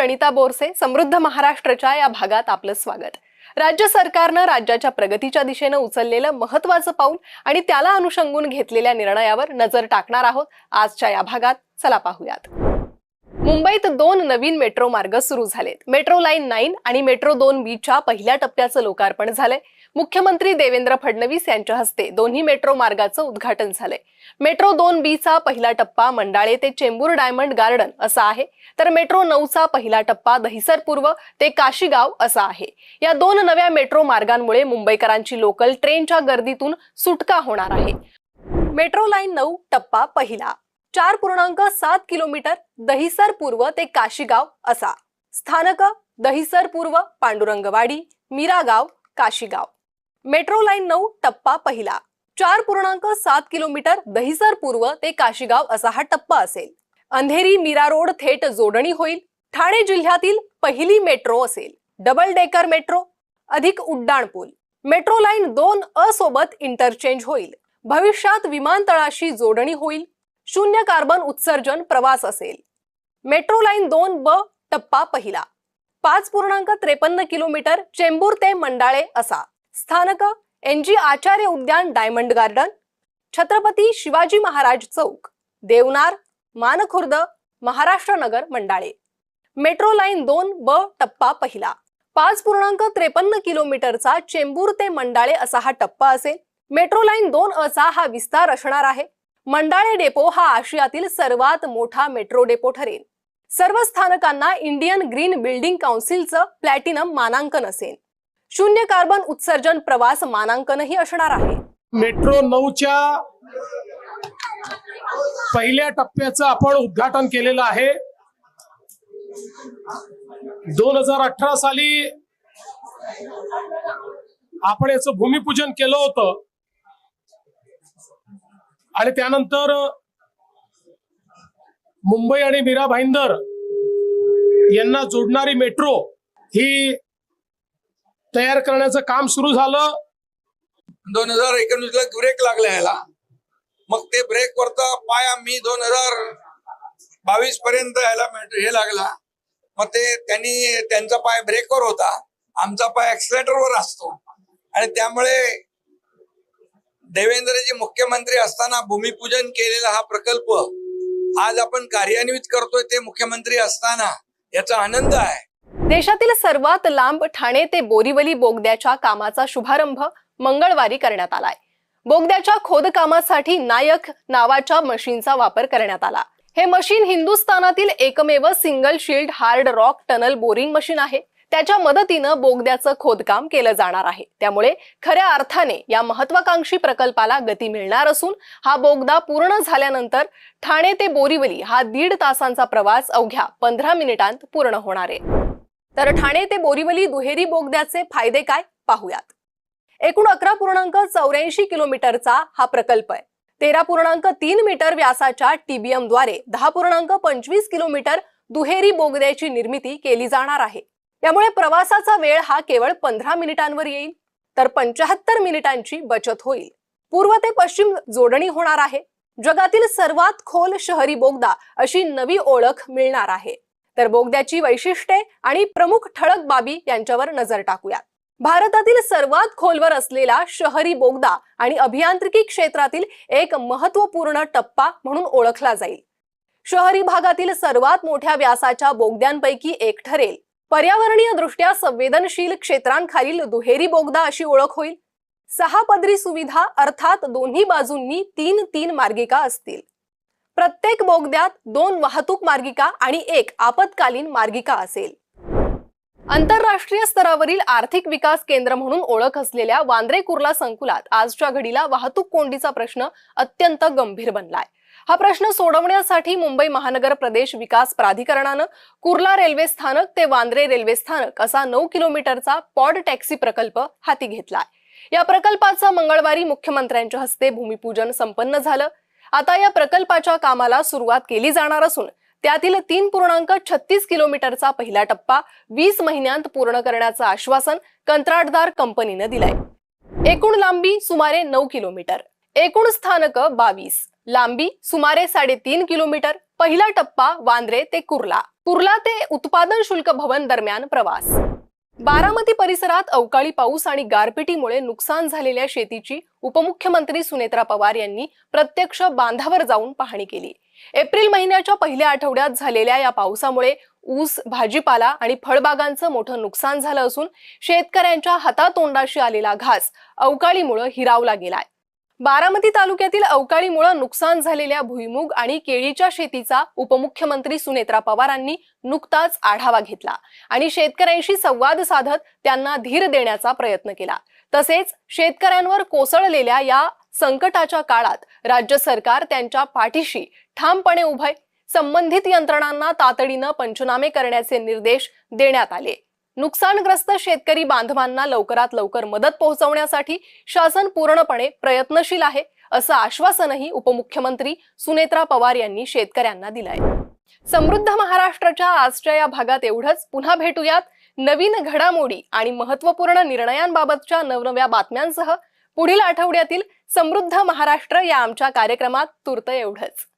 प्रणिता बोरसे. समृद्ध महाराष्ट्राच्या या भागात आपलं स्वागत. राज्य सरकारनं राज्याच्या प्रगतीच्या दिशेने उचललेलं महत्त्वाचं पाऊल आणि त्याला अनुसंगून घेतलेल्या निर्णयावर नजर टाकणार आहोत आजच्या या भागात. चला पाहूयात. मुंबईत 2 नवीन मेट्रो मार्ग सुरू झालेत. मेट्रो लाईन 9 आणि मेट्रो 2B च्या पहिल्या टप्प्याचं लोकार्पण झालंय. मुख्यमंत्री देवेंद्र फडणवीस यांच्या हस्ते दोन्ही मेट्रो मार्गाचं उद्घाटन झालंय. मेट्रो 2B चा पहिला टप्पा मंडाळे ते चेंबूर डायमंड गार्डन असा आहे, तर मेट्रो 9 चा पहिला टप्पा दहिसर पूर्व ते काशीगाव असा आहे. या 2 नव्या मेट्रो मार्गांमुळे मुंबईकरांची लोकल ट्रेनच्या गर्दीतून सुटका होणार आहे. मेट्रो लाईन 9 टप्पा पहिला 4.7 किलोमीटर दहिसर पूर्व ते काशीगाव असा. स्थानक दहिसर पूर्व, पांडुरंगवाडी, मीरागाव, काशीगाव. मेट्रो लाईन 9 टप्पा पहिला 4.7 किलोमीटर दहिसर पूर्व ते काशीगाव असा हा टप्पा असेल. अंधेरी मीरा रोड थेट जोडणी होईल. ठाणे जिल्ह्यातील पहिली मेट्रो असेल. डबल डेकर मेट्रो अधिक उड्डाण पूल. मेट्रो लाईन 2A सोबत इंटरचेंज होईल. भविष्यात विमानतळाशी जोडणी होईल. शून्य कार्बन उत्सर्जन प्रवास असेल. मेट्रो लाईन 2B टप्पा पहिला 5.53 किलोमीटर चेंबूर ते मंडाळे असा. स्थानक NG आचार्य उद्यान डायमंड गार्डन, छत्रपती शिवाजी महाराज चौक, देवनार, मानखुर्द, महाराष्ट्र नगर, मंडाळे. मेट्रो लाईन 2B टप्पा पहिला 5.53 किलोमीटरचा चेंबूर ते मंडाळे असा हा टप्पा असेल. मेट्रो लाईन 2A चा हा विस्तार असणार आहे. मंडाळे डेपो हा आशियातील सर्वात मोठा मेट्रो डेपो ठरेल. सर्व स्थानकांना इंडियन ग्रीन बिल्डिंग काउन्सिलचं प्लॅटिनम मानांकन असेल. शून्य कार्बन उत्सर्जन प्रवास मानांकनही असणार आहे. मेट्रो 9च्या पहिल्या टप्प्याचं आपण उद्घाटन केलेलं आहे. 2018 साली आपण याचं भूमिपूजन केलं होतं आणि त्यानंतर मुंबई आणि मीरा भाईंदर यांना जोडणारी मेट्रो ही तयार करण्याचं काम सुरू झालं. 2019 ला ब्रेक लागला याला. मग ते ब्रेक वरचा पाय आम्ही 2022 पर्यंत याला हे लागला. मग ते त्यांचा पाय ब्रेकवर होता, आमचा पाय ऍक्सिलेटरवर असतो आणि त्यामुळे देवेंद्रजी मुख्यमंत्री असताना भूमिपूजन केलेला हा प्रकल्प आज आपण कार्यान्वित करतोय ते मुख्यमंत्री असताना याचा आनंद आहे. देशातील सर्वात लांब ठाणे ते बोरीवली बोगद्याच्या कामाचा शुभारंभ मंगळवारी करण्यात आलाय. बोगद्याच्या खोदकामासाठी नायक नावाच्या मशीनचा वापर करण्यात आला. हे मशीन हिंदुस्थानातील एकमेव single shield hard rock tunnel boring machine आहे. त्याच्या मदतीनं बोगद्याचं खोदकाम केलं जाणार आहे. त्यामुळे खऱ्या अर्थाने या महत्वाकांक्षी प्रकल्पाला गती मिळणार असून हा बोगदा पूर्ण झाल्यानंतर ठाणे ते बोरीवली हा 1.5 तासांचा प्रवास अवघ्या 15 मिनिटांत पूर्ण होणार आहे. तर ठाणे ते बोरीवली दुहेरी बोगद्याचे फायदे काय पाहूयात. एकूण 11.84 किलोमीटरचा हा प्रकल्प आहे. 13.3 मीटर व्यासाच्या TBM द्वारे 10.25 किलोमीटर दुहेरी बोगद्याची निर्मिती केली जाणार आहे. त्यामुळे प्रवासाचा वेळ हा केवळ 15 मिनिटांवर येईल, तर 75 मिनिटांची बचत होईल. पूर्व ते पश्चिम जोडणी होणार आहे. जगातील सर्वात खोल शहरी बोगदा अशी नवी ओळख मिळणार आहे. तर बोगद्याची वैशिष्ट्ये आणि प्रमुख ठळक बाबी यांच्यावर नजर टाकूयात. भारतातील सर्वात खोलवर असलेला शहरी बोगदा आणि अभियांत्रिकी क्षेत्रातील एक महत्त्वपूर्ण टप्पा म्हणून ओळखला जाईल. शहरी भागातील सर्वात मोठ्या व्यासाच्या बोगद्यांपैकी एक ठरेल. पर्यावरणीय दृष्ट्या संवेदनशील क्षेत्रांखालील दुहेरी बोगदा अशी ओळख होईल. 6 पदरी सुविधा अर्थात दोन्ही बाजूंनी 3 मार्गिका असतील. प्रत्येक बोगद्यात 2 वाहतूक मार्गिका आणि 1 आपत्कालीन मार्गिका असेल. आंतरराष्ट्रीय स्तरावरील आर्थिक विकास केंद्र म्हणून ओळख असलेल्या वांद्रे कुर्ला संकुलात आजच्या घडीला वाहतूक कोंडीचा प्रश्न अत्यंत गंभीर बनलाय. हा प्रश्न सोडवण्यासाठी मुंबई महानगर प्रदेश विकास प्राधिकरणानं कुर्ला रेल्वे स्थानक ते वांद्रे रेल्वे स्थानक असा 9 किलोमीटरचा पॉड टॅक्सी प्रकल्प हाती घेतलाय. या प्रकल्पाचं मंगळवारी मुख्यमंत्र्यांच्या हस्ते भूमिपूजन संपन्न झालं. आता या प्रकल्पाच्या कामाला सुरुवात केली जाणार असून त्यातील 3.36 किलोमीटरचा पहिला टप्पा 20 महिन्यांत पूर्ण करण्याचं आश्वासन कंत्राटदार कंपनीनं दिलंय. एकूण लांबी सुमारे 9 किलोमीटर, एकूण स्थानक 22, लांबी सुमारे 3.5 किलोमीटर, पहिला टप्पा वांद्रे ते कुर्ला, कुर्ला ते उत्पादन शुल्क भवन दरम्यान प्रवास. बारामती परिसरात अवकाळी पाऊस आणि गारपिटीमुळे नुकसान झालेल्या शेतीची उपमुख्यमंत्री सुनेत्रा पवार यांनी प्रत्यक्ष बांधावर जाऊन पाहणी केली. एप्रिल महिन्याच्या पहिल्या आठवड्यात झालेल्या या पावसामुळे ऊस, भाजीपाला आणि फळबागांचं मोठं नुकसान झालं असून शेतकऱ्यांच्या हातातोंडाशी आलेला घास अवकाळीमुळे हिरावला गेलाय. बारामती तालुक्यातील अवकाळीमुळे नुकसान झालेल्या भुईमूग आणि केळीच्या शेतीचा उपमुख्यमंत्री सुनेत्रा पवारांनी नुकताच आढावा घेतला आणि शेतकऱ्यांशी संवाद साधत त्यांना धीर देण्याचा प्रयत्न केला. तसेच शेतकऱ्यांवर कोसळलेल्या या संकटाच्या काळात राज्य सरकार त्यांच्या पाठीशी ठामपणे उभे. संबंधित यंत्रणांना तातडीनं पंचनामे करण्याचे निर्देश देण्यात आले. नुकसानग्रस्त शेतकरी बांधवांना लवकरात लवकर मदत पोहोचवण्यासाठी शासन पूर्णपणे प्रयत्नशील आहे, असं आश्वासनही उपमुख्यमंत्री सुनेत्रा पवार यांनी शेतकऱ्यांना दिलंय. समृद्ध महाराष्ट्राच्या आजच्या या भागात एवढंच. पुन्हा भेटूयात नवीन घडामोडी आणि महत्त्वपूर्ण निर्णयांबाबतच्या नवनव्या बातम्यांसह पुढील आठवड्यातील समृद्ध महाराष्ट्र या आमच्या कार्यक्रमात. तूर्त एवढंच.